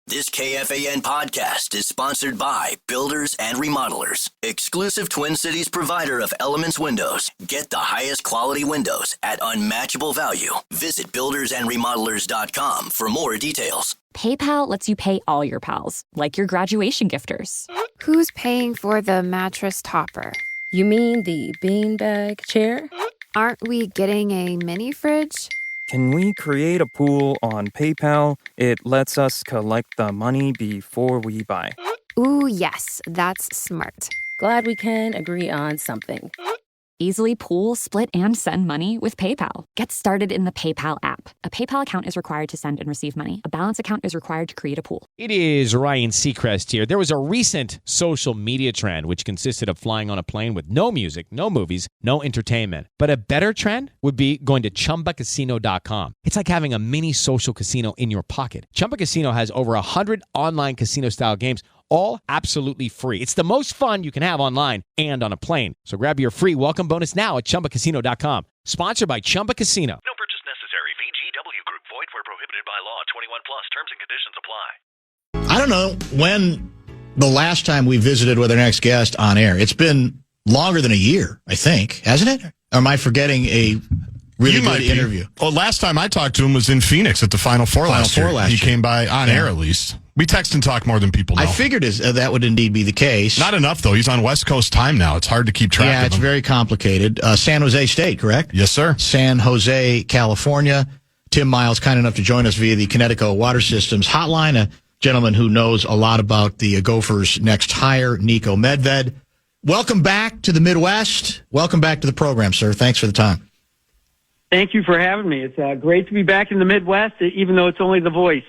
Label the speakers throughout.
Speaker 1: This KFAN podcast is sponsored by Builders and Remodelers, exclusive Twin Cities provider of Elements Windows. Get the highest quality windows at unmatchable value. Visit buildersandremodelers.com for more details.
Speaker 2: PayPal lets you pay all your pals, like your graduation gifters.
Speaker 3: Who's paying for the mattress topper?
Speaker 4: You mean the beanbag chair?
Speaker 3: Aren't we getting a mini fridge?
Speaker 5: Can we create a pool on PayPal? It lets us collect the money before we buy.
Speaker 3: Ooh, yes, that's smart.
Speaker 4: Glad we can agree on something.
Speaker 2: Easily pool, split, and send money with PayPal. Get started in the PayPal app. A PayPal account is required to send and receive money. A balance account is required to create a pool.
Speaker 6: It is Ryan Seacrest here. There was a recent social media trend which consisted of flying on a plane with no music, no movies, no entertainment. But a better trend would be going to ChumbaCasino.com. It's like having a mini social casino in your pocket. Chumba Casino has over 100 online casino-style games, all absolutely free. It's the most fun you can have online and on a plane. So grab your free welcome bonus now at ChumbaCasino.com. Sponsored by Chumba Casino.
Speaker 7: No purchase necessary. VGW Group. Void where prohibited by law. 21 plus. Terms and conditions apply.
Speaker 8: I don't know when the last time we visited with our next guest on air. It's been longer than a year, I think, hasn't it? Or am I forgetting a really good interview?
Speaker 9: Well, last time I talked to him was in Phoenix at the Final Four last year. He came by on air at least. We text and talk more than people know.
Speaker 8: I figured that would indeed be the case.
Speaker 9: Not enough, though. He's on West Coast time now. It's hard to keep track of him.
Speaker 8: Yeah, it's very complicated. San Jose State, correct?
Speaker 9: Yes, sir.
Speaker 8: San Jose, California. Tim Miles, kind enough to join us via the Connecticut Water Systems hotline, a gentleman who knows a lot about the Gophers' next hire, Niko Medved. Welcome back to the Midwest. Welcome back to the program, sir. Thanks for the time.
Speaker 10: Thank you for having me. It's great to be back in the Midwest, even though it's only the voice.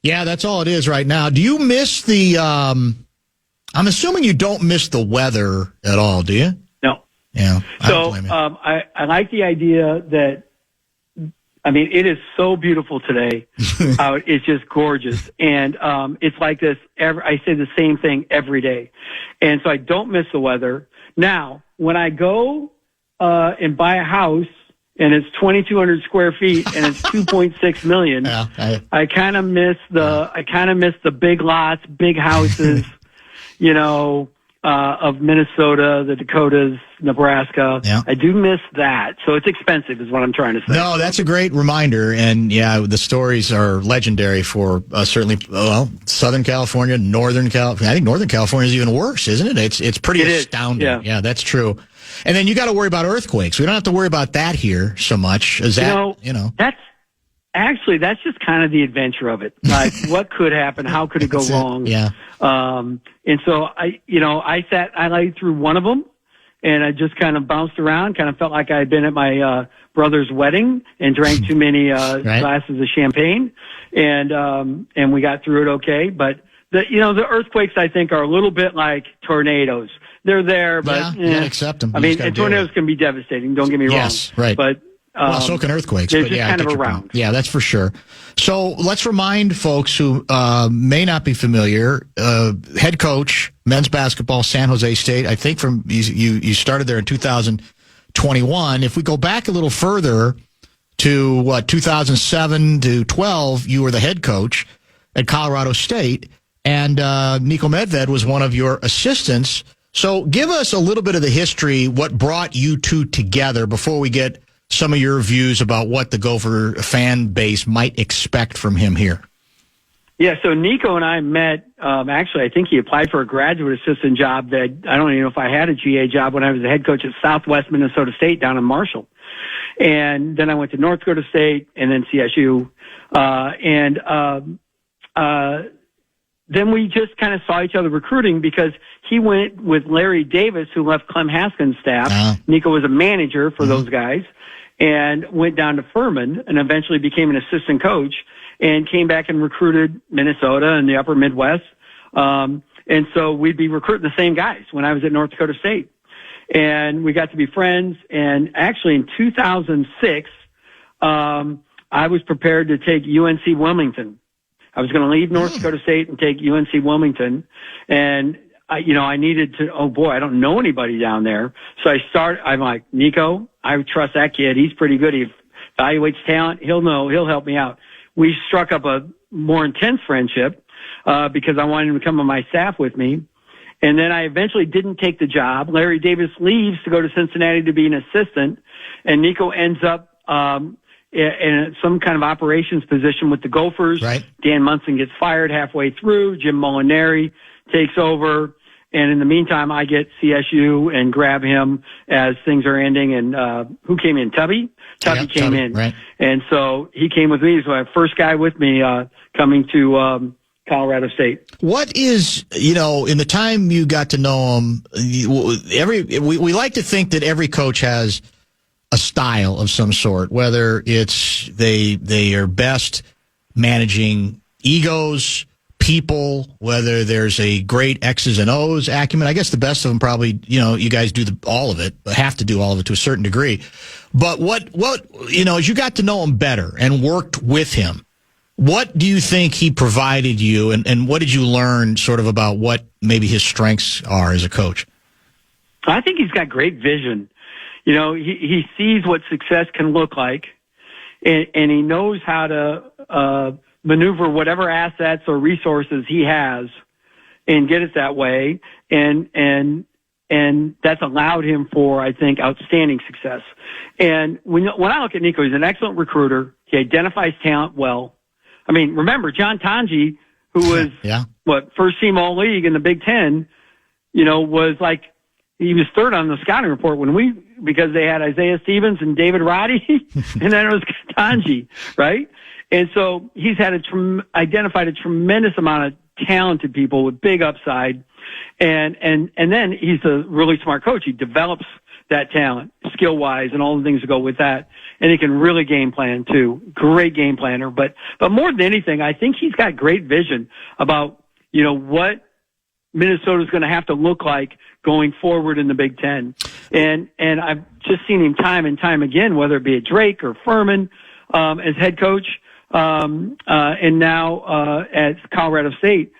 Speaker 8: Yeah, that's all it is right now. Do you miss the, I'm assuming you don't miss the weather at all, do you?
Speaker 10: No.
Speaker 8: Yeah.
Speaker 10: So I like the idea that, I mean, it is so beautiful today. It's just gorgeous. And it's like this, I say the same thing every day. And so I don't miss the weather. Now, when I go and buy a house, and it's 2,200 square feet, and it's 2.6 million.
Speaker 8: Yeah,
Speaker 10: I kind of miss the big lots, big houses, of Minnesota, the Dakotas, Nebraska.
Speaker 8: Yeah.
Speaker 10: I do miss that. So it's expensive, is what I'm trying to say.
Speaker 8: No, that's a great reminder, and yeah, the stories are legendary for certainly Southern California, Northern California. I think Northern California is even worse, isn't it? It's pretty astounding. Yeah, that's true. And then you got to worry about earthquakes. We don't have to worry about that here so much. Is that,
Speaker 10: that's just kind of the adventure of it. Like, what could happen? How could it go wrong?
Speaker 8: Yeah.
Speaker 10: And so I laid through one of them, and I just kind of bounced around, kind of felt like I had been at my brother's wedding and drank too many glasses of champagne, and we got through it okay. But the earthquakes, I think, are a little bit like tornadoes. They're there, but
Speaker 8: you gotta accept them.
Speaker 10: I mean, and tornadoes can be devastating. Don't get me wrong.
Speaker 8: Yes, right.
Speaker 10: But
Speaker 8: so can earthquakes.
Speaker 10: They're
Speaker 8: but
Speaker 10: just kind of around.
Speaker 8: Yeah, that's for sure. So let's remind folks who may not be familiar. Head coach, men's basketball, San Jose State. I think from you started there in 2021. If we go back a little further to 2007 to 12, you were the head coach at Colorado State, and Niko Medved was one of your assistants. So give us a little bit of the history, what brought you two together before we get some of your views about what the Gopher fan base might expect from him here.
Speaker 10: Yeah, so Niko and I met, actually, I think he applied for a graduate assistant job that I don't even know if I had a GA job when I was the head coach at Southwest Minnesota State down in Marshall. And then I went to North Dakota State and then CSU. Then we just kind of saw each other recruiting because he went with Larry Davis, who left Clem Haskins' staff. Niko was a manager for those guys, and went down to Furman and eventually became an assistant coach and came back and recruited Minnesota and the upper Midwest. And so we'd be recruiting the same guys when I was at North Dakota State. And we got to be friends. And actually in 2006, I was prepared to take UNC Wilmington. I was going to leave North Dakota State and take UNC Wilmington. And I needed to, I don't know anybody down there. So I'm like, Niko, I trust that kid. He's pretty good. He evaluates talent. He'll help me out. We struck up a more intense friendship. because I wanted him to come on my staff with me. And then I eventually didn't take the job. Larry Davis leaves to go to Cincinnati to be an assistant, and Niko ends up in some kind of operations position with the Gophers.
Speaker 8: Right.
Speaker 10: Dan Munson gets fired halfway through. Jim Molinari takes over. And in the meantime, I get CSU and grab him as things are ending. And who came in? Tubby? Tubby came in.
Speaker 8: Right.
Speaker 10: And so he came with me. So I first guy with me coming to Colorado State.
Speaker 8: What is, in the time you got to know him, we like to think that every coach has a style of some sort, whether it's they are best managing egos, people, whether there's a great X's and O's acumen. I guess the best of them probably, you guys do all of it, have to do all of it to a certain degree. But what as you got to know him better and worked with him, what do you think he provided you, and what did you learn sort of about what maybe his strengths are as a coach?
Speaker 10: I think he's got great vision. He sees what success can look like, and he knows how to maneuver whatever assets or resources he has and get it that way. And that's allowed him for, I think, outstanding success. And when I look at Niko, he's an excellent recruiter. He identifies talent well. I mean, remember, John Tanji, who was, first team All-League in the Big Ten, was like, he was third on the scouting report because they had Isaiah Stevens and David Roddy, and then it was Tanji, right? And so he's had identified a tremendous amount of talented people with big upside. And then he's a really smart coach. He develops that talent skill-wise and all the things that go with that. And he can really game plan too. Great game planner. But more than anything, I think he's got great vision about, what Minnesota's going to have to look like going forward in the Big Ten. And I've just seen him time and time again, whether it be at Drake or Furman, as head coach, and now, at Colorado State,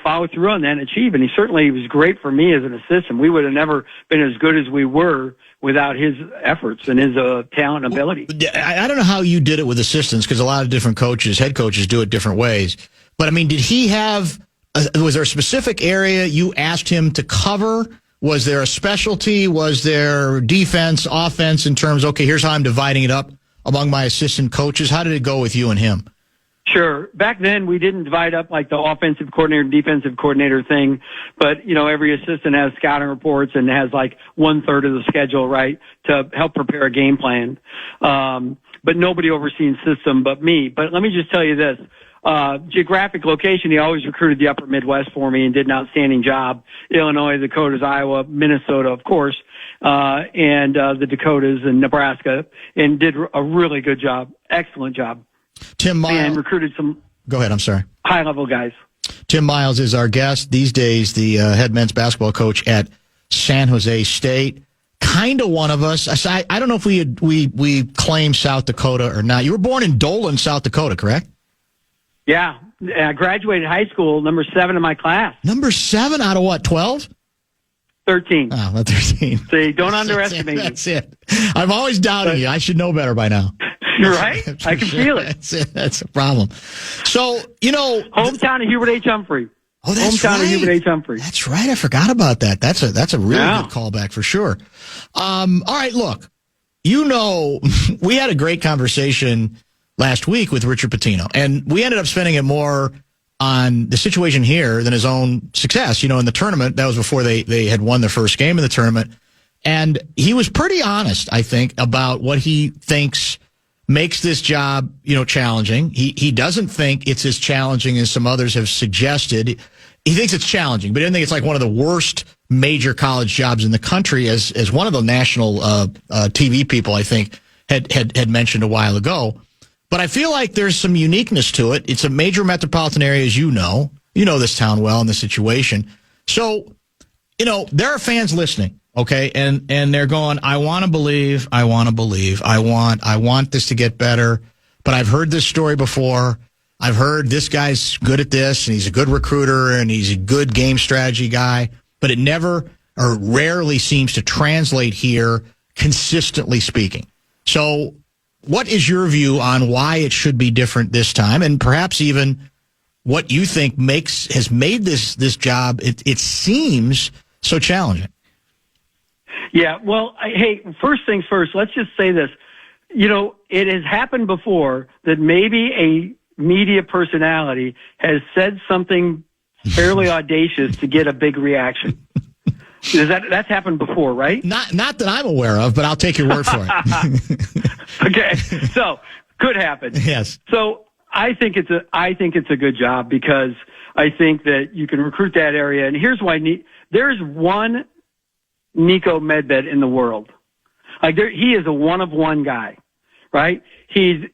Speaker 10: follow through on that and achieve. And he was great for me as an assistant. We would have never been as good as we were without his efforts and his talent and ability.
Speaker 8: I don't know how you did it with assistants, because a lot of different head coaches do it different ways. But I mean, did he have, was there a specific area you asked him to cover? Was there a specialty? Was there defense, offense in terms, okay, here's how I'm dividing it up among my assistant coaches? How did it go with you and him?
Speaker 10: Sure. Back then, we didn't divide up like the offensive coordinator, defensive coordinator thing. But, every assistant has scouting reports and has like 1/3 of the schedule, right, to help prepare a game plan. But nobody overseeing system but me. But let me just tell you this. Geographic location, he always recruited the upper Midwest for me and did an outstanding job. Illinois, Dakotas, Iowa, Minnesota, of course, and the Dakotas and Nebraska, and did a really good job. Excellent job.
Speaker 8: Tim Miles.
Speaker 10: And recruited some.
Speaker 8: Go ahead, I'm sorry.
Speaker 10: High-level guys.
Speaker 8: Tim Miles is our guest these days, the head men's basketball coach at San Jose State. Kind of one of us. I don't know if we claim South Dakota or not. You were born in Dolan, South Dakota, correct?
Speaker 10: Yeah. I graduated high school, number 7 in my class.
Speaker 8: Number 7 out of what, 12?
Speaker 10: 13.
Speaker 8: Oh, not 13.
Speaker 10: See, don't underestimate me.
Speaker 8: That's it. I'm always doubting you. I should know better by now.
Speaker 10: You're right. I can feel it.
Speaker 8: That's a problem. So,
Speaker 10: hometown of Hubert H. Humphrey.
Speaker 8: Oh, that's
Speaker 10: hometown
Speaker 8: right.
Speaker 10: of Hubert H. Humphrey.
Speaker 8: That's right. I forgot about that. That's a really good callback for sure. All right, look. We had a great conversation last week with Richard Pitino, and we ended up spending it more on the situation here than his own success. In the tournament, that was before they had won their first game in the tournament. And he was pretty honest, I think, about what he thinks makes this job, challenging. He doesn't think it's as challenging as some others have suggested. He thinks it's challenging, but he doesn't think it's like one of the worst major college jobs in the country, as one of the national TV people, I think, had mentioned a while ago. But I feel like there's some uniqueness to it. It's a major metropolitan area, as you know. You know this town well and the situation. So, there are fans listening, okay? And they're going, I want to believe. I want this to get better. But I've heard this story before. I've heard this guy's good at this, and he's a good recruiter, and he's a good game strategy guy. But it never or rarely seems to translate here, consistently speaking. So what is your view on why it should be different this time, and perhaps even what you think has made this job, it seems so challenging.
Speaker 10: Yeah, well, hey, first things first, let's just say this. It has happened before that maybe a media personality has said something fairly audacious to get a big reaction. That's happened before, right?
Speaker 8: Not that I'm aware of, but I'll take your word for it.
Speaker 10: Okay, so could happen.
Speaker 8: Yes.
Speaker 10: So I think it's a good job because I think that you can recruit that area, and here's why. There's one Niko Medved in the world. He is a one-of-one guy, right? He's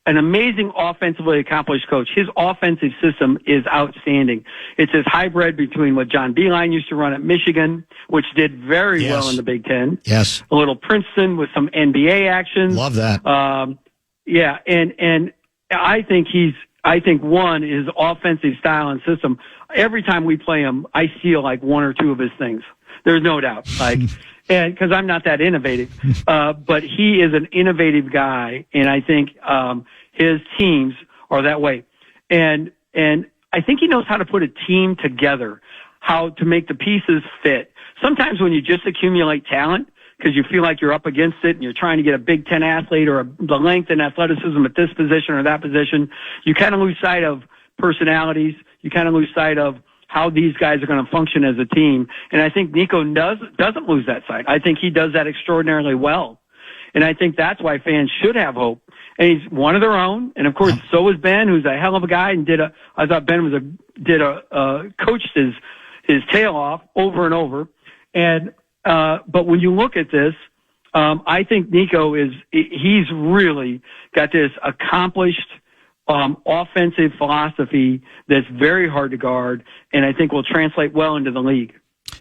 Speaker 10: an amazing offensively accomplished coach. His offensive system is outstanding. It's this hybrid between what John Beilein used to run at Michigan, which did very well in the Big Ten.
Speaker 8: Yes.
Speaker 10: A little Princeton with some NBA action.
Speaker 8: Love that.
Speaker 10: Yeah, and I think his offensive style and system. Every time we play him, I steal like one or two of his things. There's no doubt. And because I'm not that innovative, but he is an innovative guy, and I think his teams are that way. And I think he knows how to put a team together, how to make the pieces fit. Sometimes when you just accumulate talent because you feel like you're up against it and you're trying to get a Big Ten athlete or the length and athleticism at this position or that position, you kind of lose sight of personalities. You kind of lose sight of how these guys are going to function as a team. And I think Niko doesn't lose that sight. I think he does that extraordinarily well. And I think that's why fans should have hope. And he's one of their own. And of course, so is Ben, who's a hell of a guy and I thought Ben coached his tail off over and over. And, but when you look at this, I think Niko he's really got this accomplished, offensive philosophy that's very hard to guard, and I think will translate well into the league.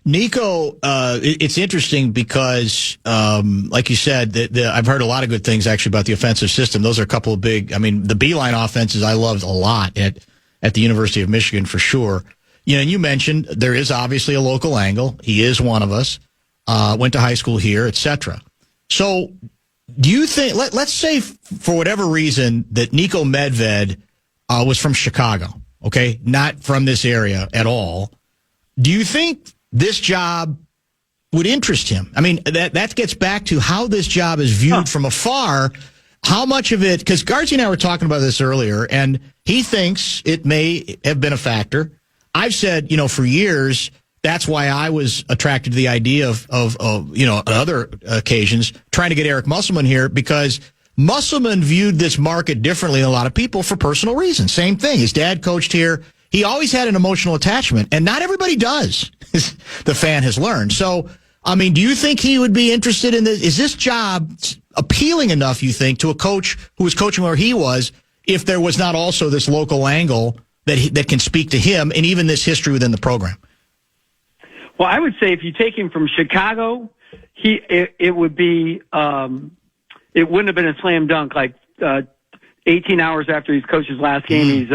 Speaker 8: Niko, it's interesting because, like you said, I've heard a lot of good things actually about the offensive system. Those are a couple of the Beilein offenses I loved a lot at the University of Michigan for sure. And you mentioned there is obviously a local angle. He is one of us. Went to high school here, etc. So, do you think? Let's say for whatever reason that Niko Medved was from Chicago, okay, not from this area at all. Do you think this job would interest him? I mean, that gets back to how this job is viewed from afar. How much of it? Because Garzi and I were talking about this earlier, and he thinks it may have been a factor. I've said, for years. That's why I was attracted to the idea of on other occasions, trying to get Eric Musselman here because Musselman viewed this market differently than a lot of people for personal reasons. Same thing. His dad coached here. He always had an emotional attachment, and not everybody does, the fan has learned. So, I mean, do you think he would be interested in this? Is this job appealing enough, you think, to a coach who was coaching where he was if there was not also this local angle that can speak to him and even this history within the program?
Speaker 10: Well, I would say if you take him from Chicago, it would be it wouldn't have been a slam dunk. Like 18 hours after he's coached his last game, he's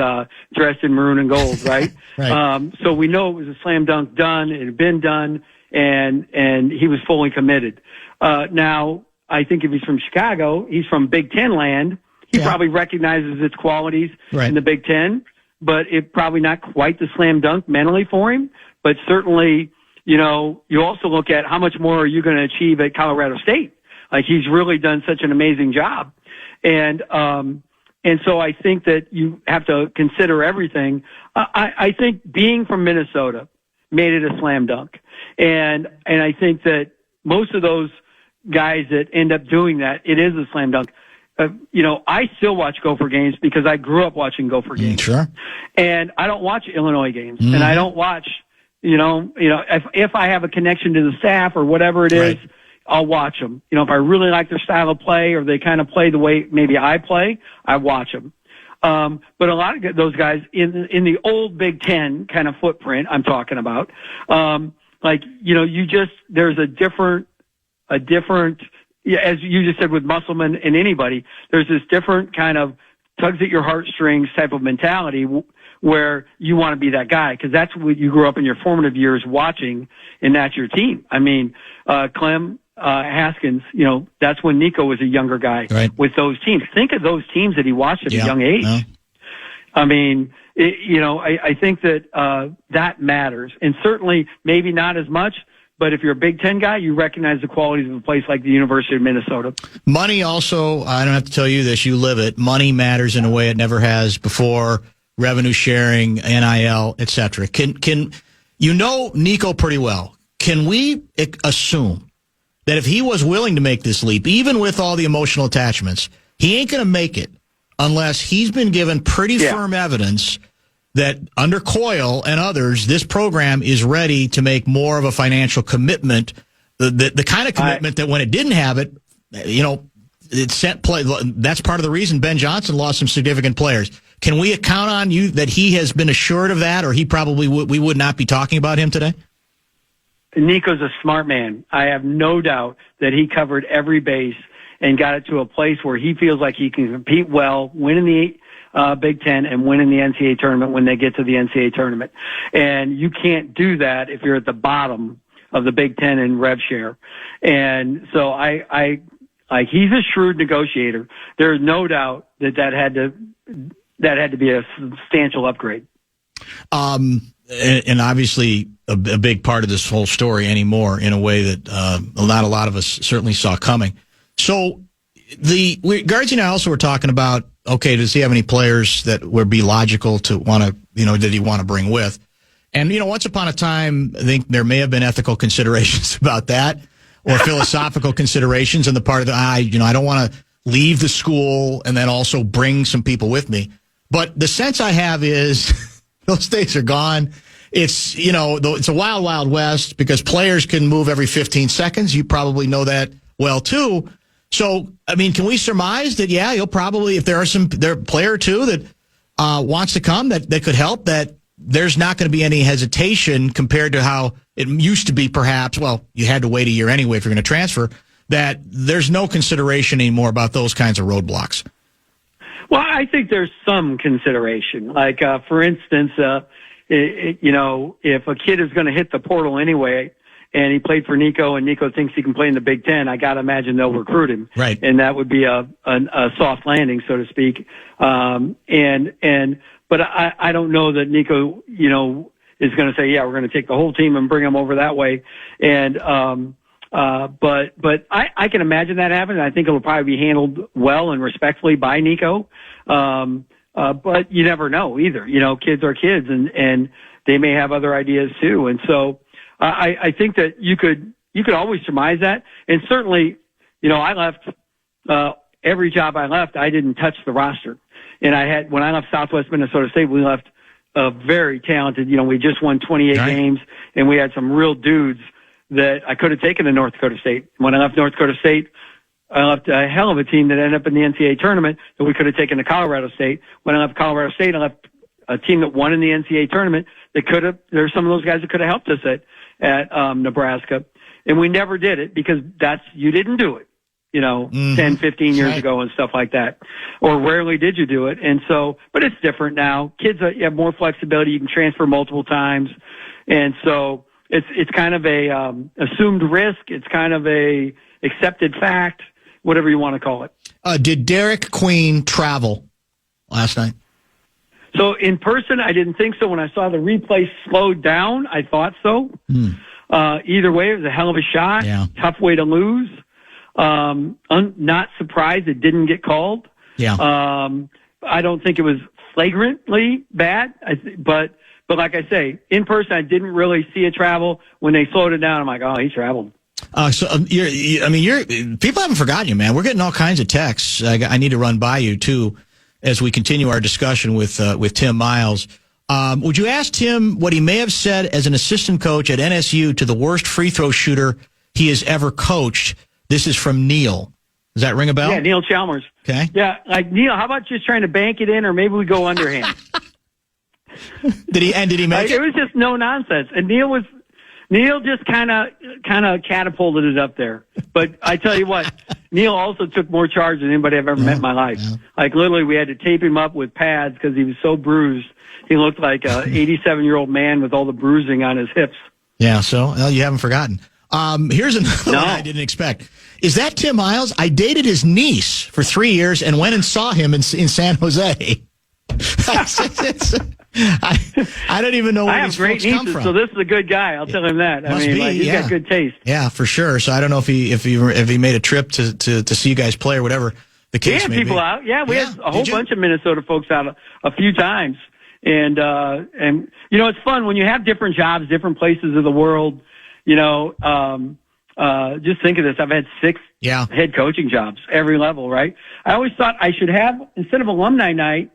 Speaker 10: dressed in maroon and gold, right?
Speaker 8: Right.
Speaker 10: So we know it was a slam dunk done. It had been done, and he was fully committed. Now, I think if he's from Chicago, he's from Big Ten land. He probably recognizes its qualities in the Big Ten, but it probably not quite the slam dunk mentally for him. But certainly, you also look at how much more are you going to achieve at Colorado State. Like he's really done such an amazing job. And so I think that you have to consider everything. I think being from Minnesota made it a slam dunk. And I think that most of those guys that end up doing that, it is a slam dunk. I still watch Gopher games because I grew up watching Gopher games.
Speaker 8: Sure.
Speaker 10: And I don't watch Illinois games. And I don't watch, if I have a connection to the staff or whatever it is, I'll watch them. If I really like their style of play or they kind of play the way maybe I play, I watch them. But a lot of those guys in the old Big Ten kind of footprint I'm talking about, there's a different, as you just said with Musselman and anybody, there's this different kind of tugs at your heartstrings type of mentality where you want to be that guy because that's what you grew up in your formative years watching, and that's your team. I mean, Clem Haskins, that's when Niko was a younger guy with those teams. Think of those teams that he watched at a young age. I mean, I think that that matters. And certainly maybe not as much, but if you're a Big Ten guy, you recognize the qualities of a place like the University of Minnesota.
Speaker 8: Money also, I don't have to tell you this, you live it. Money matters in a way it never has before. Revenue sharing, NIL, etc. Can you know Niko pretty well? Can we assume that if he was willing to make this leap, even with all the emotional attachments, he ain't going to make it unless he's been given pretty firm evidence that under Coyle and others, this program is ready to make more of a financial commitment, the kind of commitment that when it didn't have it, it sent play. That's part of the reason Ben Johnson lost some significant players. Can we count on you that he has been assured of that, or he probably we would not be talking about him today?
Speaker 10: Niko's a smart man. I have no doubt that he covered every base and got it to a place where he feels like he can compete well, win in the Big Ten and win in the NCAA tournament when they get to the NCAA tournament. And you can't do that if you're at the bottom of the Big Ten in rev share. And so he's a shrewd negotiator. There's no doubt that had to be a substantial upgrade.
Speaker 8: And obviously a big part of this whole story anymore in a way that not a lot of us certainly saw coming. So Guardsy and I also were talking about, okay, does he have any players that would be logical to want to, did he want to bring with? And, once upon a time, I think there may have been ethical considerations about that or philosophical considerations on the part of I don't want to leave the school and then also bring some people with me. But the sense I have is those days are gone. It's, it's a wild, wild west because players can move every 15 seconds. You probably know that well, too. So, I mean, can we surmise that, he'll probably, if there are player or two that wants to come that could help, that there's not going to be any hesitation compared to how it used to be perhaps, well, you had to wait a year anyway if you're going to transfer, that there's no consideration anymore about those kinds of roadblocks?
Speaker 10: Well, I think there's some consideration. Like, for instance, if a kid is going to hit the portal anyway, and he played for Niko, and Niko thinks he can play in the Big Ten, I got to imagine they'll recruit him.
Speaker 8: Right.
Speaker 10: And that would be a soft landing, so to speak. But I don't know that Niko, is going to say, we're going to take the whole team and bring them over that way. And, but I can imagine that happening. I think it'll probably be handled well and respectfully by Niko. But you never know either. Kids are kids and they may have other ideas too. And so, I think that you could always surmise that. And certainly, I left, every job I left, I didn't touch the roster. And when I left Southwest Minnesota State, we left a very talented, we just won 28 games and we had some real dudes that I could have taken to North Dakota State. When I left North Dakota State, I left a hell of a team that ended up in the NCAA tournament that we could have taken to Colorado State. When I left Colorado State, I left a team that won in the NCAA tournament that there's some of those guys that could have helped us at Nebraska. And we never did it because you didn't do it, 10, 15 years ago and stuff like that. Or rarely did you do it. And so, but it's different now. Kids you have more flexibility. You can transfer multiple times. And so it's kind of a assumed risk. It's kind of a accepted fact, whatever you want to call it.
Speaker 8: Did Derek Queen travel last night?
Speaker 10: So in person, I didn't think so. When I saw the replay slowed down, I thought so. Either way, it was a hell of a shot.
Speaker 8: Yeah.
Speaker 10: Tough way to lose. Not surprised it didn't get called.
Speaker 8: Yeah.
Speaker 10: I don't think it was flagrantly bad, but like I say, in person, I didn't really see it travel. When they slowed it down, I'm like, oh, he traveled.
Speaker 8: People haven't forgotten you, man. We're getting all kinds of texts. I need to run by you too as we continue our discussion with Tim Miles. Would you ask Tim what he may have said as an assistant coach at NSU to the worst free throw shooter he has ever coached? This is from Neil. Does that ring a bell?
Speaker 10: Yeah, Neil Chalmers.
Speaker 8: Okay.
Speaker 10: Yeah, like Neil, how about just trying to bank it in, or maybe we go underhand?
Speaker 8: Did he make it?
Speaker 10: It was just no nonsense, and Neil just kind of catapulted it up there. But I tell you what, Neil also took more charge than anybody I've ever met in my life. Yeah. Like literally, we had to tape him up with pads because he was so bruised. He looked like a 87-year-old man with all the bruising on his hips.
Speaker 8: Yeah, so you haven't forgotten. Here's another one I didn't expect. Is that Tim Miles? I dated his niece for 3 years and went and saw him in San Jose. I don't even know where
Speaker 10: I
Speaker 8: these
Speaker 10: have great
Speaker 8: folks come
Speaker 10: nieces,
Speaker 8: from.
Speaker 10: so this is a good guy. I'll tell him that.
Speaker 8: Must be,
Speaker 10: he's got good taste.
Speaker 8: Yeah, for sure. So I don't know if he made a trip to see you guys play or whatever the case may be.
Speaker 10: We had people out. Yeah, we had a whole bunch of Minnesota folks out a few times. And it's fun when you have different jobs, different places of the world. Just think of this. I've had 6 head coaching jobs, every level, right? I always thought I should have, instead of alumni night,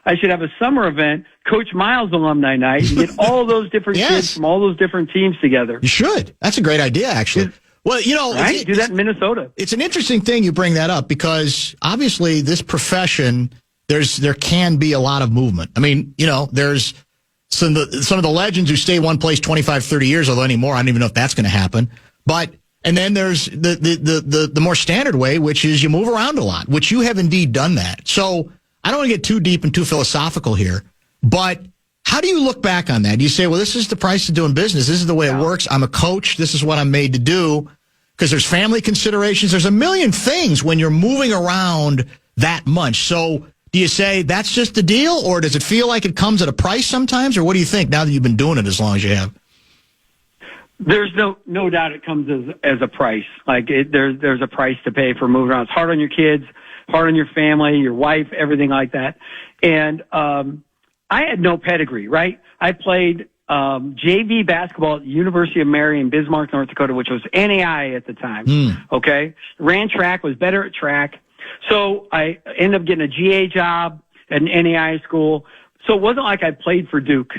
Speaker 10: I should have a summer event, Coach Miles alumni night, and get all those different kids from all those different teams together.
Speaker 8: You should. That's a great idea, actually. Well,
Speaker 10: right? Do that in Minnesota.
Speaker 8: It's an interesting thing you bring that up because obviously this profession, there can be a lot of movement. I mean, there's some of the legends who stay one place 25, 30 years, although anymore, I don't even know if that's going to happen. And then there's the more standard way, which is you move around a lot, which you have indeed done that. So I don't want to get too deep and too philosophical here, but how do you look back on that? Do you say, well, this is the price of doing business. This is the way it works. I'm a coach. This is what I'm made to do. Because there's family considerations. There's a million things when you're moving around that much. So do you say that's just the deal, or does it feel like it comes at a price sometimes, or what do you think now that you've been doing it as long as you have?
Speaker 10: There's no doubt it comes as a price. There's a price to pay for moving around. It's hard on your kids, hard on your family, your wife, everything like that. And I had no pedigree, right? I played JV basketball at the University of Mary in Bismarck, North Dakota, which was NAI at the time. Okay, ran track, was better at track. So I ended up getting a GA job at an NAI school. So it wasn't like I played for Duke.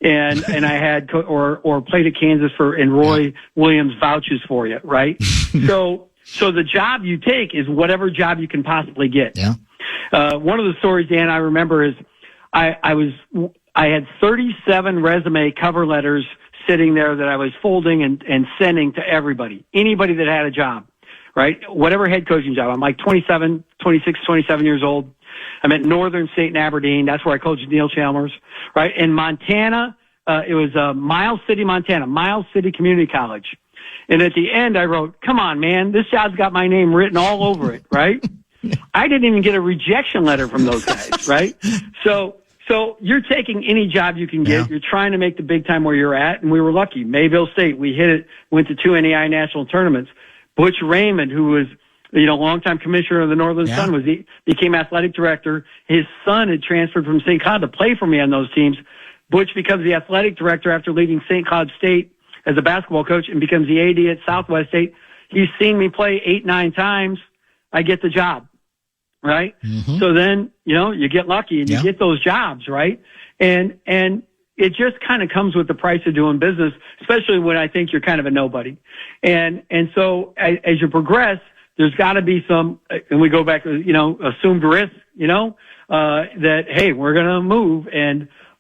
Speaker 10: And I had or played at Kansas and Roy Williams vouches for you, right? So the job you take is whatever job you can possibly get.
Speaker 8: Yeah.
Speaker 10: One of the stories, Dan, I remember is I had 37 resume cover letters sitting there that I was folding and sending to everybody, anybody that had a job, right? Whatever head coaching job. I'm like 27 years old. I'm at Northern State in Aberdeen. That's where I coached Neil Chalmers, right? In Montana, it was Miles City, Montana, Miles City Community College. And at the end, I wrote, come on, man, this job's got my name written all over it, right? I didn't even get a rejection letter from those guys, right? So you're taking any job you can get. Yeah. You're trying to make the big time where you're at, and we were lucky. Mayville State, we hit it, went to 2 NAI national tournaments. Butch Raymond, who was longtime commissioner of the Northern Sun, became athletic director. His son had transferred from St. Cloud to play for me on those teams. Butch becomes the athletic director after leaving St. Cloud State as a basketball coach and becomes the AD at Southwest State. He's seen me play 8-9 times. I get the job, right? Mm-hmm. So then, you get lucky and you get those jobs, right? And it just kind of comes with the price of doing business, especially when I think you're kind of a nobody. And so as you progress, there's got to be some, and we go back to, assumed risk, that, hey, we're going to move.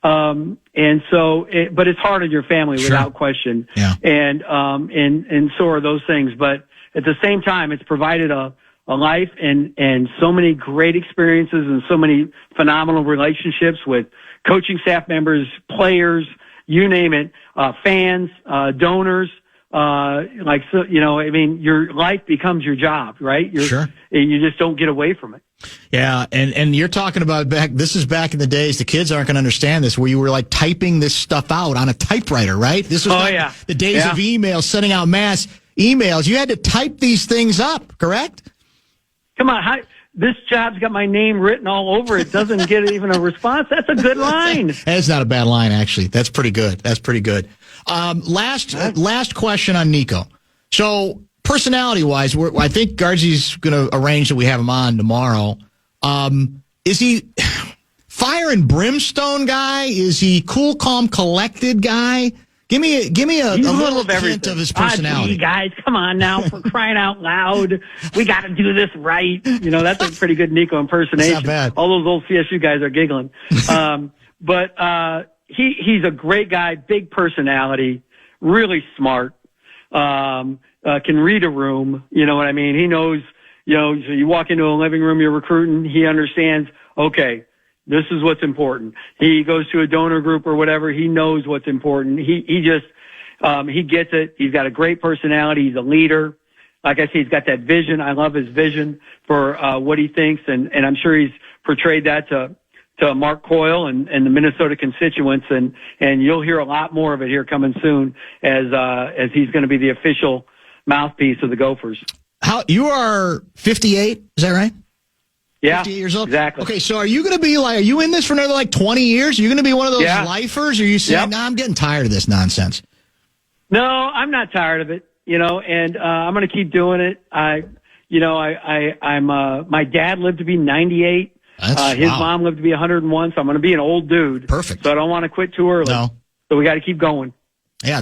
Speaker 10: But it's hard on your family without question. Yeah. And so are those things. But at the same time, it's provided a life and so many great experiences and so many phenomenal relationships with coaching staff members, players, you name it, fans, donors. Your life becomes your job, right? You just don't get away from it.
Speaker 8: Yeah. And you're talking about this is back in the days, the kids aren't going to understand this, where you were like typing this stuff out on a typewriter, right? This was the days of email, sending out mass emails. You had to type these things up, correct?
Speaker 10: Come on. This job's got my name written all over it. Doesn't get even a response. That's a good line.
Speaker 8: That's not a bad line, actually. That's pretty good. Last question on Niko. So personality-wise, I think Guardsy's going to arrange that we have him on tomorrow. Is he fire and brimstone guy? Is he cool, calm, collected guy? Give me a little hint of his personality.
Speaker 10: Guys, come on now, for crying out loud. We got to do this right. That's a pretty good Niko impersonation.
Speaker 8: It's not bad.
Speaker 10: All those old CSU guys are giggling. But he's a great guy, big personality, really smart, can read a room. You know what I mean? He knows, so you walk into a living room, you're recruiting, he understands, okay, this is what's important. He goes to a donor group or whatever. He knows what's important. He gets it. He's got a great personality. He's a leader. Like I say, he's got that vision. I love his vision for what he thinks, and I'm sure he's portrayed that to to Mark Coyle and the Minnesota constituents, and you'll hear a lot more of it here coming soon as he's going to be the official mouthpiece of the Gophers.
Speaker 8: You are 58, is that right?
Speaker 10: Yeah,
Speaker 8: 58 years old?
Speaker 10: Exactly.
Speaker 8: Okay, so are you going to be are you in this for another 20 years? Are you going to be one of those lifers, or are you saying, I'm getting tired of this nonsense?
Speaker 10: No, I'm not tired of it, and I'm going to keep doing it. My dad lived to be 98. His mom lived to be 101, so I'm going to be an old dude.
Speaker 8: Perfect.
Speaker 10: So I don't want to quit too early.
Speaker 8: No.
Speaker 10: So we got to keep going.
Speaker 8: Yeah,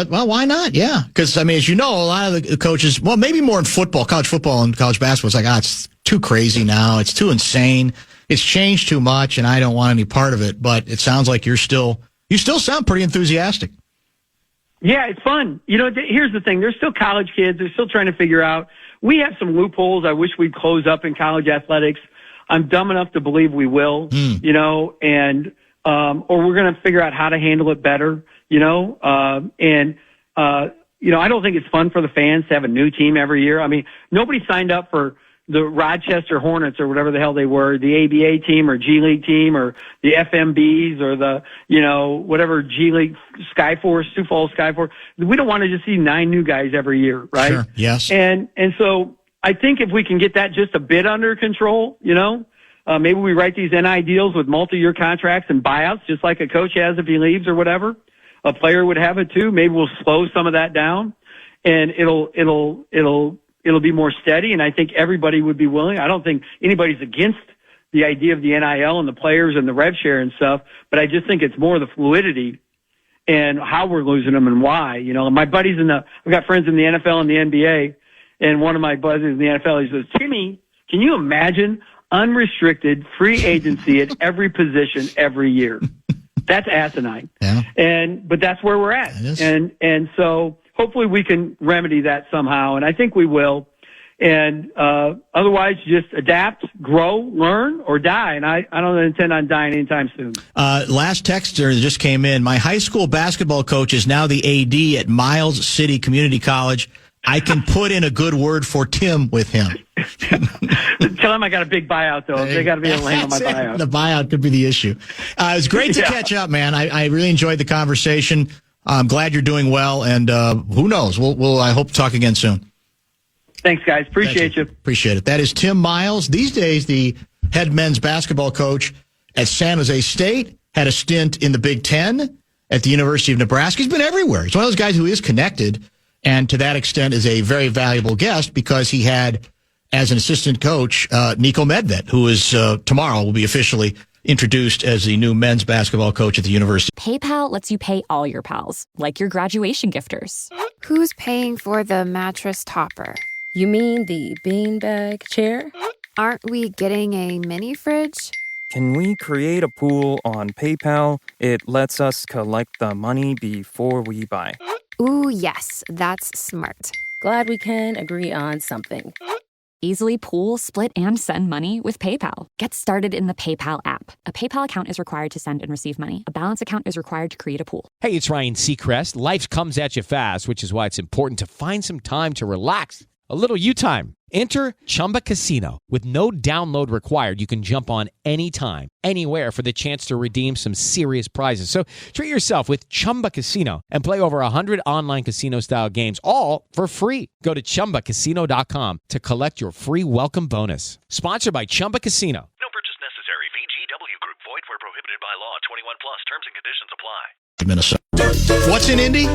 Speaker 8: why not? Yeah. Because, as you know, a lot of the coaches, well, maybe more in football, college football and college basketball, it's like, it's too crazy now. It's too insane. It's changed too much, and I don't want any part of it. But it sounds like you still sound pretty enthusiastic.
Speaker 10: Yeah, it's fun. Here's the thing. There's still college kids. They're still trying to figure out. We have some loopholes I wish we'd close up in college athletics. I'm dumb enough to believe we will, or we're going to figure out how to handle it better, I don't think it's fun for the fans to have a new team every year. I mean, nobody signed up for the Rochester Hornets or whatever the hell they were, the ABA team or G League team or the FMBs or the, whatever G League Skyforce, Sioux Falls Skyforce. We don't want to just see 9 new guys every year, right?
Speaker 8: Sure. Yes.
Speaker 10: And so I think if we can get that just a bit under control, maybe we write these NI deals with multi-year contracts and buyouts, just like a coach has if he leaves or whatever. A player would have it too. Maybe we'll slow some of that down, and it'll be more steady. And I think everybody would be willing. I don't think anybody's against the idea of the NIL and the players and the rev share and stuff, but I just think it's more the fluidity and how we're losing them and why. My buddies I've got friends in the NFL and the NBA, and one of my buddies in the NFL, he says, Timmy, can you imagine unrestricted free agency at every position every year? That's asinine.
Speaker 8: Yeah.
Speaker 10: But that's where we're at. And so hopefully we can remedy that somehow, and I think we will. And otherwise, just adapt, grow, learn, or die. And I don't intend on dying anytime soon.
Speaker 8: Last texter just came in. My high school basketball coach is now the AD at Miles City Community College. I can put in a good word for Tim with him.
Speaker 10: Tell him I got a big buyout, though. They got to be able to handle my buyout.
Speaker 8: The buyout could be the issue. It was great to catch up, man. I really enjoyed the conversation. I'm glad you're doing well, and who knows? We'll I hope to talk again soon.
Speaker 10: Thanks, guys. Appreciate you.
Speaker 8: Appreciate it. That is Tim Miles. These days, the head men's basketball coach at San Jose State, had a stint in the Big Ten at the University of Nebraska. He's been everywhere. He's one of those guys who is connected, and to that extent is a very valuable guest because he had, as an assistant coach, Niko Medved, who is tomorrow will be officially introduced as the new men's basketball coach at the university.
Speaker 2: PayPal lets you pay all your pals, like your graduation gifters.
Speaker 3: Who's paying for the mattress topper?
Speaker 4: You mean the beanbag chair?
Speaker 3: Aren't we getting a mini fridge?
Speaker 5: Can we create a pool on PayPal? It lets us collect the money before we buy.
Speaker 3: Ooh, yes, that's smart.
Speaker 4: Glad we can agree on something.
Speaker 2: Easily pool, split, and send money with PayPal. Get started in the PayPal app. A PayPal account is required to send and receive money. A balance account is required to create a pool.
Speaker 6: Hey, it's Ryan Seacrest. Life comes at you fast, which is why it's important to find some time to relax. A little you time. Enter Chumba Casino. With no download required, you can jump on anytime, anywhere for the chance to redeem some serious prizes. So treat yourself with Chumba Casino and play over 100 online casino-style games, all for free. Go to ChumbaCasino.com to collect your free welcome bonus. Sponsored by Chumba Casino.
Speaker 7: No purchase necessary. VGW Group. Void where prohibited by law. 21 plus. Terms and conditions apply.
Speaker 8: Minnesota. What's in Indy?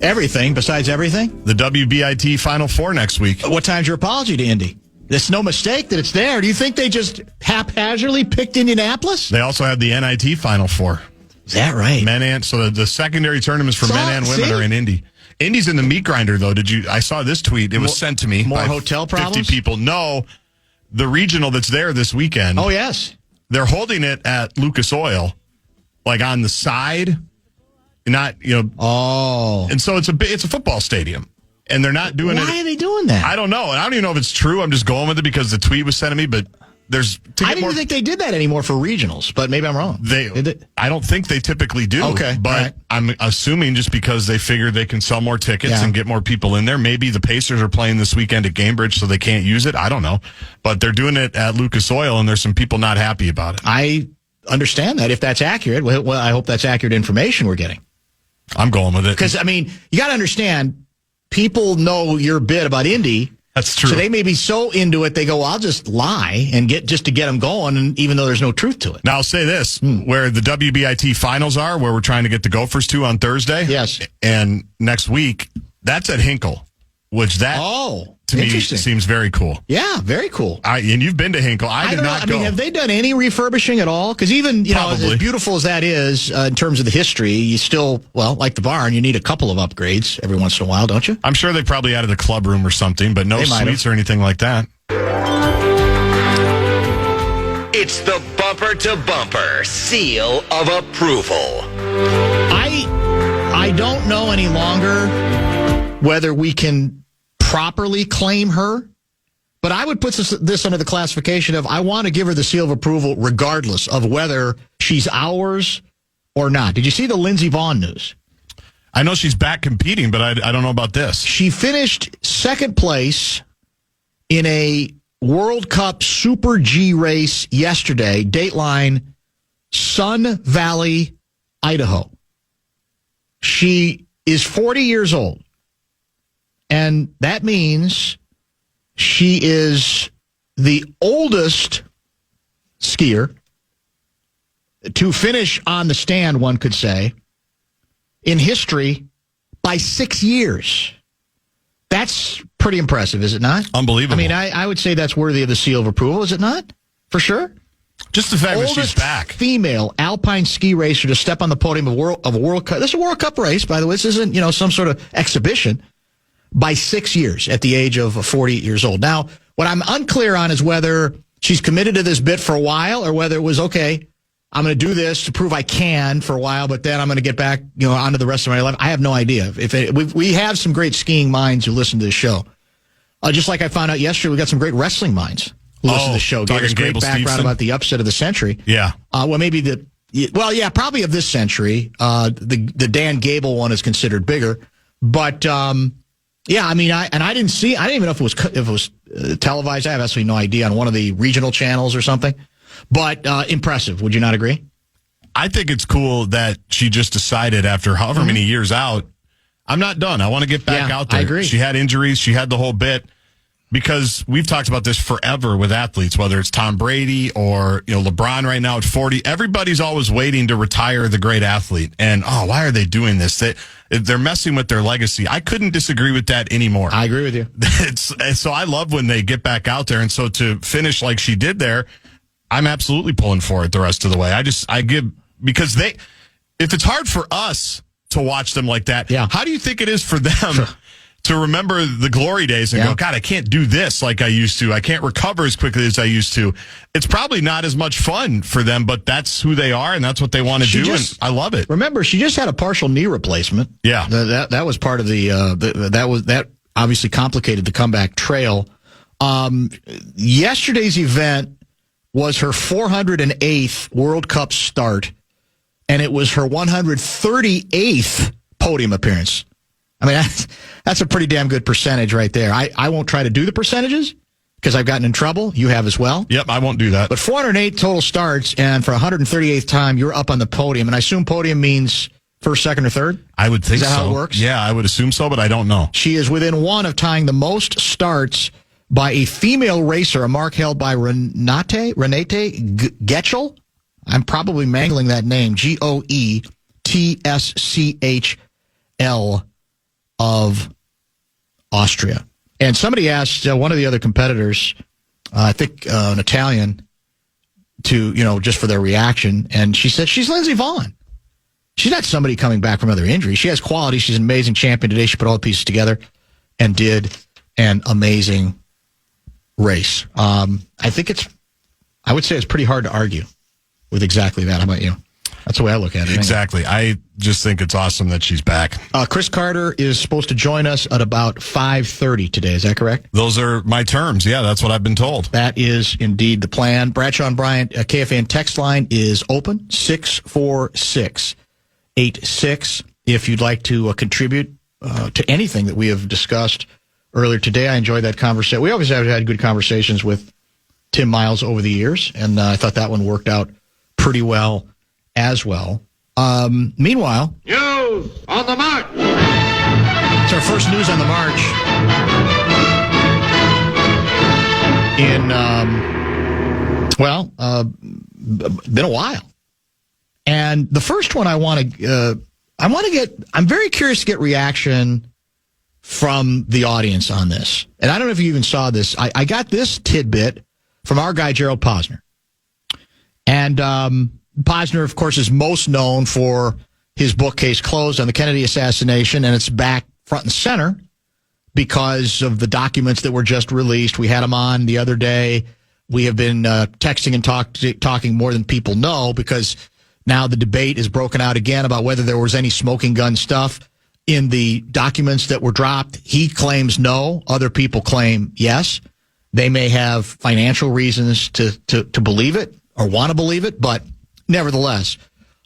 Speaker 8: Everything besides everything.
Speaker 9: The WBIT Final Four next week.
Speaker 8: What time's your apology to Indy? It's no mistake that it's there. Do you think they just haphazardly picked Indianapolis?
Speaker 9: They also have the NIT Final Four.
Speaker 8: Is that right?
Speaker 9: Men and so the secondary tournaments for men and women are in Indy. Indy's in the meat grinder though. I saw this tweet. It was sent to me.
Speaker 8: More
Speaker 9: by
Speaker 8: hotel problems?
Speaker 9: 50 people. No, the regional that's there this weekend.
Speaker 8: Oh yes,
Speaker 9: they're holding it at Lucas Oil, like on the side. Not,
Speaker 8: Oh.
Speaker 9: And so it's a football stadium. And they're not doing it.
Speaker 8: Why are they doing that?
Speaker 9: I don't know. And I don't even know if it's true. I'm just going with it because the tweet was sent to me, but I
Speaker 8: didn't think they did that anymore for regionals, but maybe I'm wrong.
Speaker 9: I don't think they typically do.
Speaker 8: Okay.
Speaker 9: But
Speaker 8: right.
Speaker 9: I'm assuming just because they figure they can sell more tickets and get more people in there. Maybe the Pacers are playing this weekend at Cambridge, so they can't use it. I don't know. But they're doing it at Lucas Oil, and there's some people not happy about it.
Speaker 8: understand that if that's accurate. Well, I hope that's accurate information we're getting.
Speaker 9: I'm going with it.
Speaker 8: Because, I mean, you got to understand, people know your bit about Indy.
Speaker 9: That's true.
Speaker 8: So they may be so into it, they go, I'll just lie and get them going, and even though there's no truth to it.
Speaker 9: Now, I'll say this, where the WBIT finals are, where we're trying to get the Gophers to on Thursday.
Speaker 8: Yes.
Speaker 9: And next week, that's at Hinkle, which to me seems very cool.
Speaker 8: Yeah, very cool.
Speaker 9: And you've been to Hinkle. I did not go.
Speaker 8: I mean, have they done any refurbishing at all? Because even, as beautiful as that is in terms of the history, you still, like the barn, you need a couple of upgrades every once in a while, don't you?
Speaker 9: I'm sure they probably added a club room or something, but no suites or anything like that.
Speaker 1: It's the Bumper to Bumper Seal of Approval.
Speaker 8: I don't know any longer whether we can properly claim her, but I would put this under the classification of I want to give her the seal of approval regardless of whether she's ours or not. Did you see the Lindsey Vonn news?
Speaker 9: I know she's back competing, but I don't know about this.
Speaker 8: She finished second place in a World Cup Super G race yesterday, dateline Sun Valley, Idaho. She is 40 years old. And that means she is the oldest skier to finish on the stand, one could say, in history by 6 years. That's pretty impressive, is it not?
Speaker 9: Unbelievable.
Speaker 8: I mean, I would say that's worthy of the seal of approval, is it not? For sure.
Speaker 9: Just the fact that she's back.
Speaker 8: Female alpine ski racer to step on the podium of a World Cup. This is a World Cup race, by the way. This isn't, some sort of exhibition. By 6 years at the age of 48 years old. Now, what I'm unclear on is whether she's committed to this bit for a while or whether it was, okay, I'm going to do this to prove I can for a while, but then I'm going to get back, onto the rest of my life. I have no idea. We have some great skiing minds who listen to this show. Just like I found out yesterday, we got some great wrestling minds who listen to the show. Gave us great background about the upset of the century.
Speaker 9: Yeah.
Speaker 8: Probably of this century. The Dan Gable one is considered bigger, but yeah, I mean, I didn't even know if it was televised. I have absolutely no idea, on one of the regional channels or something. But impressive. Would you not agree?
Speaker 9: I think it's cool that she just decided after however many years out, I'm not done. I want to get back out there.
Speaker 8: I agree.
Speaker 9: She had injuries. She had the whole bit. Because we've talked about this forever with athletes, whether it's Tom Brady or LeBron right now at 40. Everybody's always waiting to retire the great athlete. And, why are they doing this? They're messing with their legacy. I couldn't disagree with that anymore.
Speaker 8: I agree with you.
Speaker 9: So I love when they get back out there. And so to finish like she did there, I'm absolutely pulling for it the rest of the way. Because if it's hard for us to watch them like that, how do you think it is for them to remember the glory days and go, God, I can't do this like I used to. I can't recover as quickly as I used to. It's probably not as much fun for them, but that's who they are and that's what they want to do. And I love it.
Speaker 8: Remember, she just had a partial knee replacement.
Speaker 9: Yeah.
Speaker 8: That was part of that obviously complicated the comeback trail. Yesterday's event was her 408th World Cup start, and it was her 138th podium appearance. I mean, that's a pretty damn good percentage right there. I won't try to do the percentages because I've gotten in trouble. You have as well.
Speaker 9: Yep, I won't do that.
Speaker 8: But 408 total starts, and for 138th time, you're up on the podium. And I assume podium means first, second, or third?
Speaker 9: I would think so.
Speaker 8: Is that how it works?
Speaker 9: Yeah, I would assume so, but I don't know.
Speaker 8: She is within one of tying the most starts by a female racer, a mark held by Renate Getschel. I'm probably mangling that name. Goetschl of Austria. And somebody asked one of the other competitors, I think an Italian, to, just for their reaction. And she said, she's Lindsey Vonn. She's not somebody coming back from another injury. She has quality. She's an amazing champion today. She put all the pieces together and did an amazing race. I would say it's pretty hard to argue with exactly that. How about you? That's the way I look at it.
Speaker 9: Exactly. I just think it's awesome that she's back.
Speaker 8: Chris Carter is supposed to join us at about 5:30 today. Is that correct?
Speaker 9: Those are my terms. Yeah, that's what I've been told.
Speaker 8: That is indeed the plan. Bradshaw and Bryant, KFAN text line is open, 64686. If you'd like to contribute to anything that we have discussed earlier today, I enjoyed that conversation. We always have had good conversations with Tim Miles over the years, and I thought that one worked out pretty well as well. Meanwhile,
Speaker 11: news on the march.
Speaker 8: It's our first news on the march in been a while. And the first one I'm very curious to get reaction from the audience on this. And I don't know if you even saw this. I got this tidbit from our guy, Gerald Posner. And Posner, of course, is most known for his book, Case Closed, on the Kennedy assassination, and it's back front and center because of the documents that were just released. We had him on the other day. We have been texting and talking more than people know because now the debate is broken out again about whether there was any smoking gun stuff in the documents that were dropped. He claims no. Other people claim yes. They may have financial reasons to believe it or want to believe it, but nevertheless,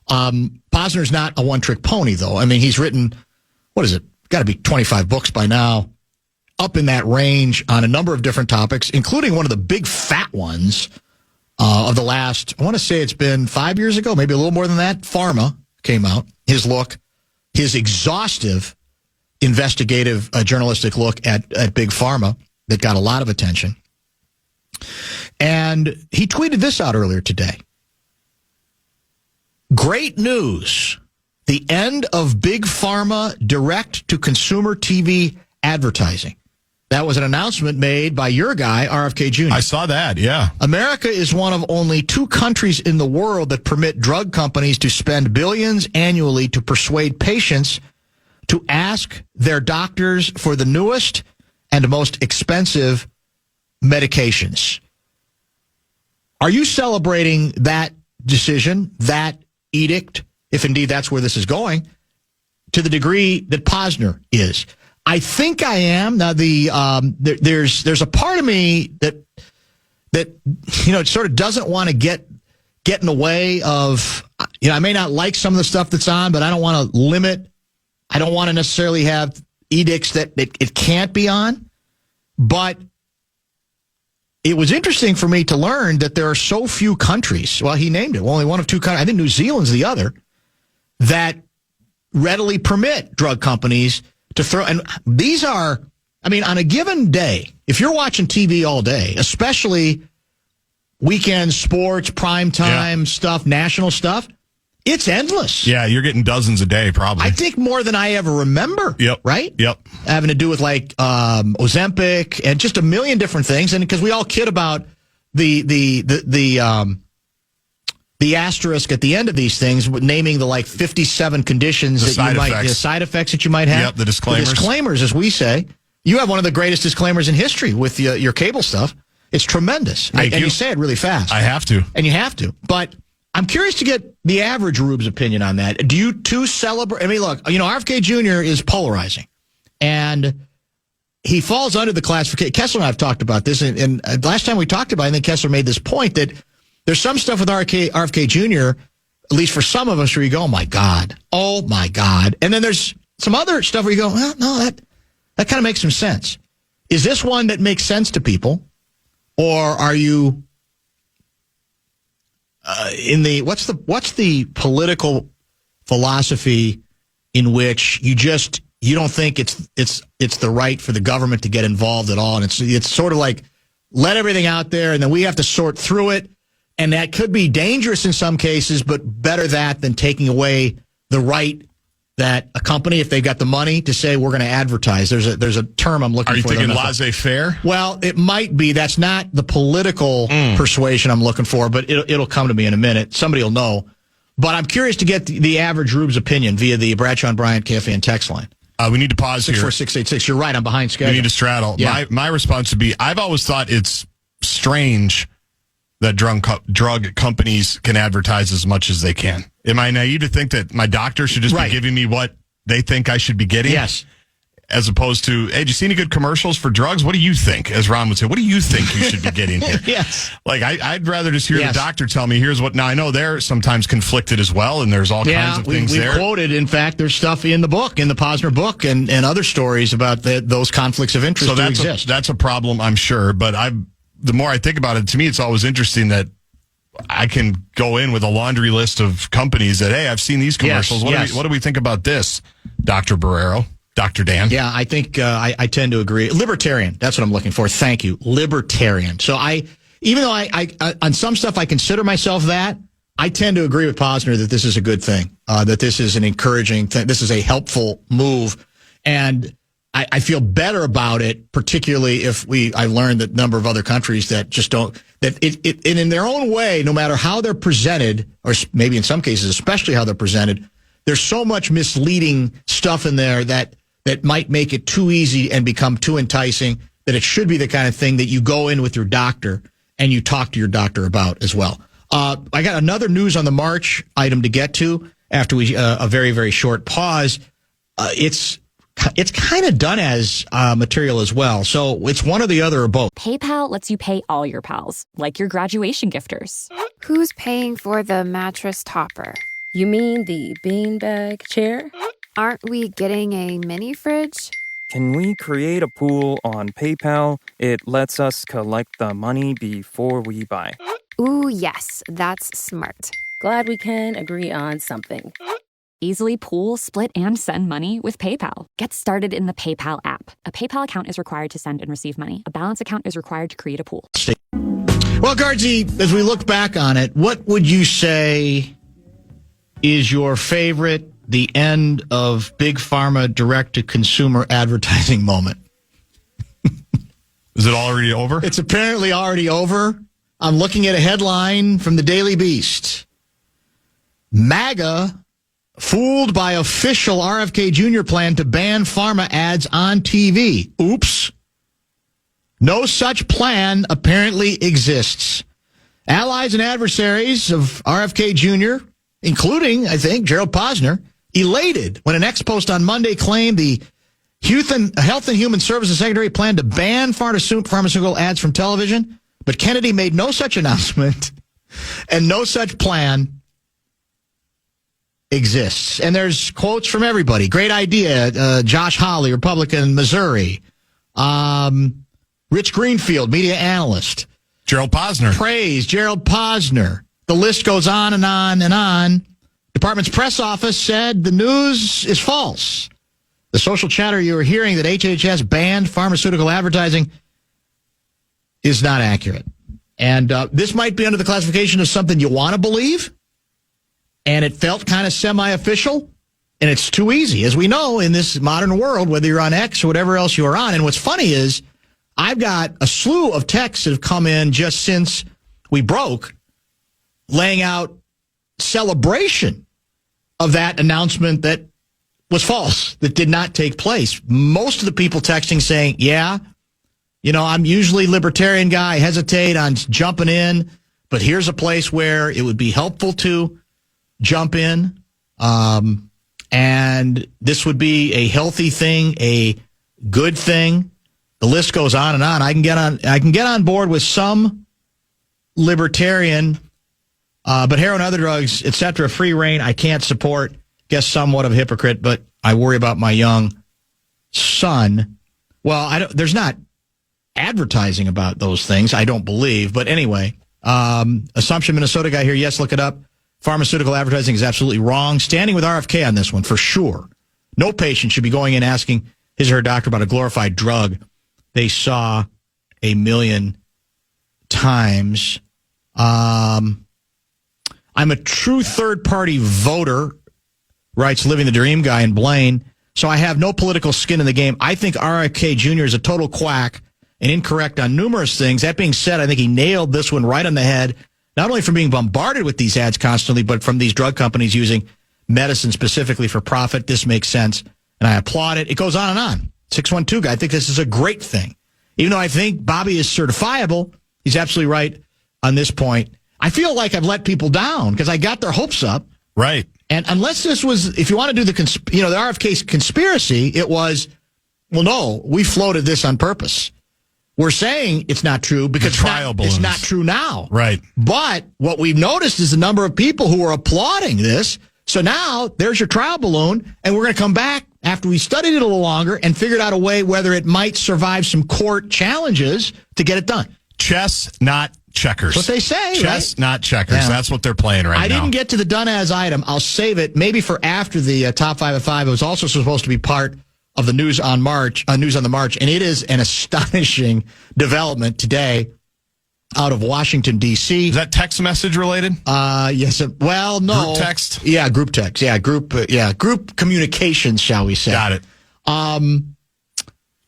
Speaker 8: Posner's not a one-trick pony, though. I mean, he's written, what is it? Got to be 25 books by now, up in that range on a number of different topics, including one of the big fat ones of the last, I want to say it's been 5 years ago, maybe a little more than that. Pharma came out. His exhaustive investigative journalistic look at Big Pharma that got a lot of attention. And he tweeted this out earlier today. Great news. The end of Big Pharma direct-to-consumer TV advertising. That was an announcement made by your guy, RFK Jr.
Speaker 9: I saw that, yeah.
Speaker 8: America is one of only 2 countries in the world that permit drug companies to spend billions annually to persuade patients to ask their doctors for the newest and most expensive medications. Are you celebrating that decision, that edict, if indeed that's where this is going, to the degree that Posner is? I think I am. Now, there's a part of me that sort of doesn't want to get in the way of, I may not like some of the stuff that's on, but I don't want to limit. I don't want to necessarily have edicts that it can't be on. But it was interesting for me to learn that there are so few countries. Well, he named it. Well, only one of 2 countries. I think New Zealand's the other that readily permit drug companies to throw. And these are, on a given day, if you're watching TV all day, especially weekend sports, primetime stuff, national stuff, it's endless.
Speaker 9: Yeah, you're getting dozens a day, probably.
Speaker 8: I think more than I ever remember.
Speaker 9: Yep.
Speaker 8: Right?
Speaker 9: Yep.
Speaker 8: Having to do with Ozempic and just a million different things. And because we all kid about the asterisk at the end of these things, naming the 57 conditions side effects that you might have.
Speaker 9: Yep, the disclaimers.
Speaker 8: The disclaimers, as we say. You have one of the greatest disclaimers in history with your cable stuff. It's tremendous. And you say it really fast.
Speaker 9: I have to.
Speaker 8: And you have to. But I'm curious to get the average Rube's opinion on that. Do you too celebrate? Look, RFK Jr. is polarizing. And he falls under the classification. Kessler and I have talked about this. And last time we talked about it, I think Kessler made this point that there's some stuff with RFK Jr., at least for some of us, where you go, oh, my God. And then there's some other stuff where you go, well, no, that kind of makes some sense. Is this one that makes sense to people? Or are you what's the political philosophy in which you don't think it's the right for the government to get involved at all? And it's sort of like, let everything out there and then we have to sort through it. And that could be dangerous in some cases, but better that than taking away the right that a company, if they've got the money, to say we're going to advertise. There's a term I'm looking for.
Speaker 9: Are you thinking laissez-faire?
Speaker 8: Well, it might be. That's not the political persuasion I'm looking for, but it'll come to me in a minute. Somebody will know. But I'm curious to get the average Rube's opinion via the Bradshaw and Bryant KFAN text line.
Speaker 9: We need to pause
Speaker 8: 64686. You're right. I'm behind schedule.
Speaker 9: We need to straddle. Yeah. My response would be, I've always thought it's strange that drug companies can advertise as much as they can. Am I naive to think that my doctor should just be giving me what they think I should be getting?
Speaker 8: Yes.
Speaker 9: As opposed to, hey, do you see any good commercials for drugs? What do you think? As Ron would say, what do you think you should be getting here?
Speaker 8: Yes.
Speaker 9: I'd rather just hear the doctor tell me, here's what. Now, I know they're sometimes conflicted as well, and there's all kinds of things there.
Speaker 8: We quoted, in fact, there's stuff in the book, in the Posner book, and other stories about those conflicts of interest that exist.
Speaker 9: That's a problem, I'm sure, but the more I think about it, to me, it's always interesting that I can go in with a laundry list of companies that, hey, I've seen these commercials. What do we think about this, Dr. Barrero, Dr. Dan?
Speaker 8: Yeah, I think I tend to agree. Libertarian, that's what I'm looking for. Thank you. Libertarian. So even though I on some stuff I consider myself that, I tend to agree with Posner that this is a good thing, that this is an encouraging thing. This is a helpful move. And I feel better about it, particularly if I've learned that a number of other countries that just don't, that it in their own way, no matter how they're presented, or maybe in some cases, especially how they're presented, there's so much misleading stuff in there that might make it too easy and become too enticing, that it should be the kind of thing that you go in with your doctor and you talk to your doctor about as well. I got another news on the March item to get to after a very, very short pause. It's kind of done as material as well. So it's one or the other or both.
Speaker 2: PayPal lets you pay all your pals, like your graduation gifters.
Speaker 3: Who's paying for the mattress topper?
Speaker 4: You mean the beanbag chair?
Speaker 3: Aren't we getting a mini fridge?
Speaker 5: Can we create a pool on PayPal? It lets us collect the money before we buy.
Speaker 3: Ooh, yes, that's smart.
Speaker 4: Glad we can agree on something.
Speaker 2: Easily pool, split, and send money with PayPal. Get started in the PayPal app. A PayPal account is required to send and receive money. A balance account is required to create a pool.
Speaker 8: Well, Guardsy, as we look back on it, what would you say is your favorite, the end of Big Pharma direct-to-consumer advertising moment?
Speaker 9: Is it already over?
Speaker 8: It's apparently already over. I'm looking at a headline from the Daily Beast. MAGA fooled by official RFK Jr. plan to ban pharma ads on TV. Oops. No such plan apparently exists. Allies and adversaries of RFK Jr., including, I think, Gerald Posner, elated when an ex-post on Monday claimed the Health and Human Services Secretary planned to ban pharmaceutical ads from television. But Kennedy made no such announcement, and no such plan exists. And there's quotes from everybody. Great idea. Josh Hawley, Republican, Missouri. Rich Greenfield, media analyst.
Speaker 9: Gerald Posner.
Speaker 8: Praise Gerald Posner. The list goes on and on and on. Department's press office said the news is false. The social chatter you were hearing that HHS banned pharmaceutical advertising is not accurate. And this might be under the classification of something you want to believe, and it felt kind of semi-official, and it's too easy. As we know, in this modern world, whether you're on X or whatever else you're on, and what's funny is I've got a slew of texts that have come in just since we broke, laying out celebration of that announcement that was false, that did not take place. Most of the people texting saying, yeah, you know, I'm usually libertarian guy, I hesitate on jumping in, but here's a place where it would be helpful to jump in. And this would be a healthy thing, a good thing. The list goes on and on. I can get on board with some libertarian, but heroin, other drugs, etc., free reign, I can't support. Guess somewhat of a hypocrite, but I worry about my young son. Well, there's not advertising about those things, I don't believe. But anyway, Assumption, Minnesota guy here. Yes, look it up. Pharmaceutical advertising is absolutely wrong. Standing with RFK on this one, for sure. No patient should be going in asking his or her doctor about a glorified drug they saw 1 million times. I'm a true third-party voter, writes Living the Dream guy in Blaine, so I have no political skin in the game. I think RFK Jr. is a total quack and incorrect on numerous things. That being said, I think he nailed this one right on the head, not only from being bombarded with these ads constantly, but from these drug companies using medicine specifically for profit. This makes sense, and I applaud it. It goes on and on. 612 guy, I think this is a great thing. Even though I think Bobby is certifiable, he's absolutely right on this point. I feel like I've let people down because I got their hopes up.
Speaker 9: Right.
Speaker 8: And unless this was, if you want to do the RFK conspiracy, it was, well, no, we floated this on purpose. We're saying it's not true because it's not true now.
Speaker 9: Right.
Speaker 8: But what we've noticed is the number of people who are applauding this. So now there's your trial balloon, and we're going to come back after we studied it a little longer and figured out a way whether it might survive some court challenges to get it done.
Speaker 9: Chess, not checkers.
Speaker 8: That's what they say,
Speaker 9: Chess,
Speaker 8: right?
Speaker 9: not checkers.
Speaker 8: Yeah.
Speaker 9: That's what they're playing right now.
Speaker 8: I didn't get to the done as item. I'll save it maybe for after the top 5 at 5. It was also supposed to be part of the news on the March, and it is an astonishing development today out of Washington, D.C.
Speaker 9: Is that text message related?
Speaker 8: Yes. Well, no.
Speaker 9: Group text?
Speaker 8: Yeah, group text. Yeah, group communications, shall we say.
Speaker 9: Got it.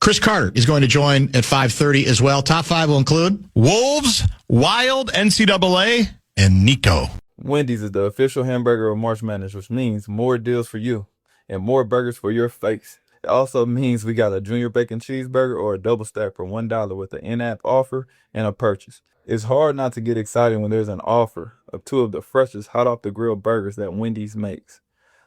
Speaker 8: Chris Carter is going to join at 5:30 as well. Top 5 will include
Speaker 9: Wolves, Wild, NCAA, and Nico.
Speaker 12: Wendy's is the official hamburger of March Madness, which means more deals for you and more burgers for your face. It also means we got a junior bacon cheeseburger or a double stack for $1 with an in-app offer and a purchase. It's hard not to get excited when there's an offer of 2 of the freshest hot off the grill burgers that Wendy's makes.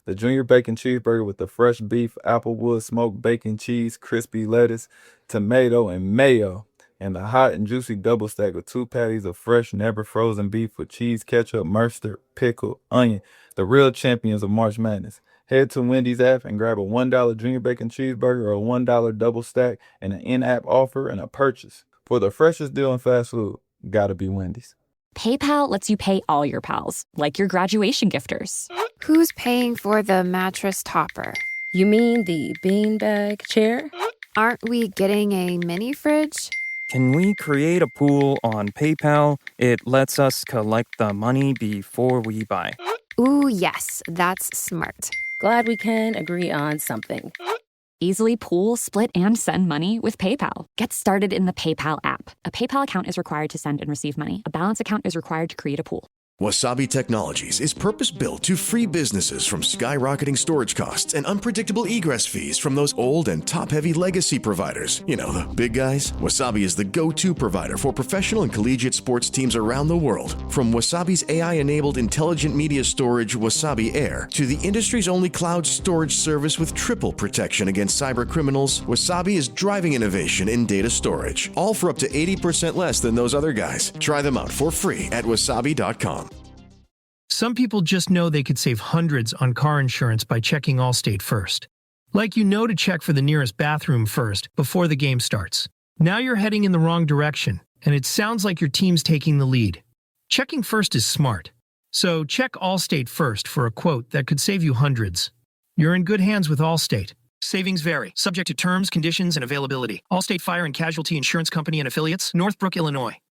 Speaker 12: The junior bacon cheeseburger with the fresh beef, applewood, smoked bacon cheese, crispy lettuce, tomato, and mayo. And the hot and juicy double stack with 2 patties of fresh, never frozen beef with cheese, ketchup, mustard, pickle, onion. The real champions of March Madness. Head to Wendy's app and grab a $1 junior bacon cheeseburger or a $1 double stack and an in-app offer and a purchase. For the freshest deal in fast food, gotta be Wendy's.
Speaker 2: PayPal lets you pay all your pals, like your graduation gifters.
Speaker 3: Who's paying for the mattress topper?
Speaker 4: You mean the beanbag chair?
Speaker 3: Aren't we getting a mini fridge?
Speaker 5: Can we create a pool on PayPal? It lets us collect the money before we buy.
Speaker 3: Ooh, yes, that's smart.
Speaker 4: Glad we can agree on something.
Speaker 2: Easily pool, split, and send money with PayPal. Get started in the PayPal app. A PayPal account is required to send and receive money. A balance account is required to create a pool.
Speaker 13: Wasabi Technologies is purpose-built to free businesses from skyrocketing storage costs and unpredictable egress fees from those old and top-heavy legacy providers. You know, the big guys. Wasabi is the go-to provider for professional and collegiate sports teams around the world. From Wasabi's AI-enabled intelligent media storage, Wasabi Air, to the industry's only cloud storage service with triple protection against cyber criminals, Wasabi is driving innovation in data storage, all for up to 80% less than those other guys. Try them out for free at wasabi.com.
Speaker 14: Some people just know they could save hundreds on car insurance by checking Allstate first. Like you know to check for the nearest bathroom first before the game starts. Now you're heading in the wrong direction, and it sounds like your team's taking the lead. Checking first is smart. So check Allstate first for a quote that could save you hundreds. You're in good hands with Allstate. Savings vary, subject to terms, conditions, and availability. Allstate Fire and Casualty Insurance Company and Affiliates, Northbrook, Illinois.